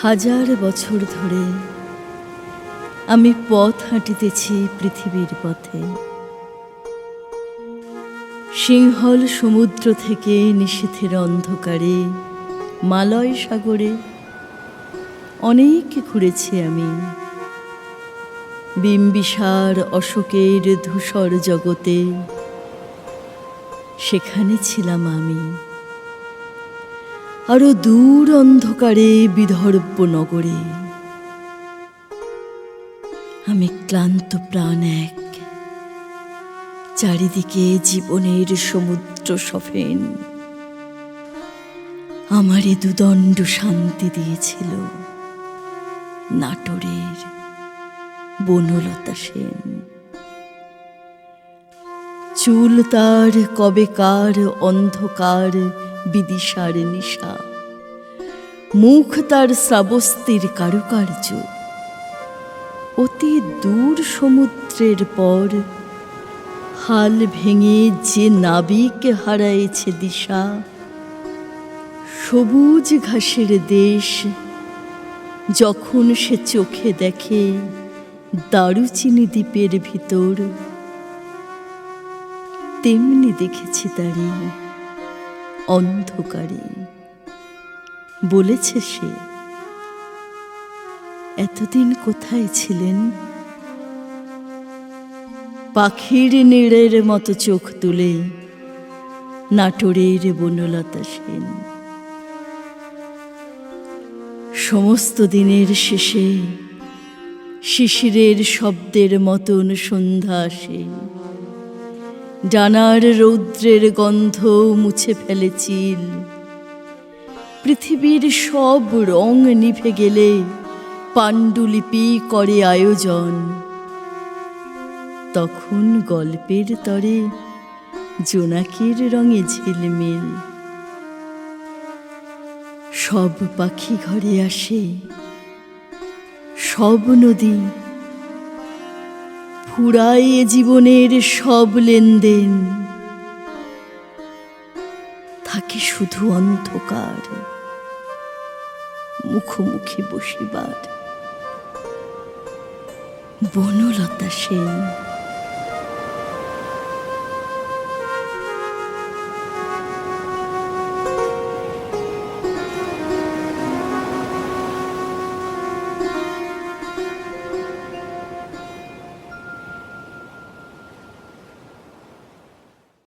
হাজার বছর ধরে আমি পথ হাঁটিতেছি পৃথিবীর পথে। সিংহল সমুদ্র থেকে নিশীথের অন্ধকারে মালয় সাগরে অনেক ঘুরেছি আমি। বিম্বিসার অশোকের ধূসর জগতে সেখানে ছিলাম আমি। আরো দূর অন্ধকারে বিদর্ভ নগরে আমি ক্লান্ত প্রাণ এক, চারিদিকে জীবনের সমুদ্র সফেন আমারে দুদণ্ড শান্তি দিয়েছিল নাটোরের বনলতা সেন। চুল তার কবেকার অন্ধকার বিদিশার নিশা, মুখ তার শ্রাবস্তির কারুকার্য। অতি দূর সমুদ্রের পর হাল ভেঙে যে নাবিক হারাইছে দিশা, সবুজ ঘাসের দেশ যখন সে চোখে দেখে দারুচিনি দ্বীপের ভিতর, তেমনি দেখেছি তারে অন্ধকারে। বলেছে সে, এতদিন কোথায় ছিলেন? পাখির নীড়ের মতো চোখ তুলে নাটোরের বনলতা সেন। সমস্ত দিনের শেষে শিশিরের শব্দের মতন সন্ধ্যা আসে। ডানার রৌদ্রের গন্ধ মুছে ফেলে চিল। পৃথিবীর সব রং নিভে গেলে পাণ্ডুলিপি করে আয়োজন। তখন গল্পের তরে জোনাকির রঙে ঝিলমিল। সব পাখি ঘরে আসে, সব নদী ফুরায় জীবনের সব লেনদেন। থাকে শুধু অন্ধকার, মুখোমুখি বসিবার। বনলতা সেন।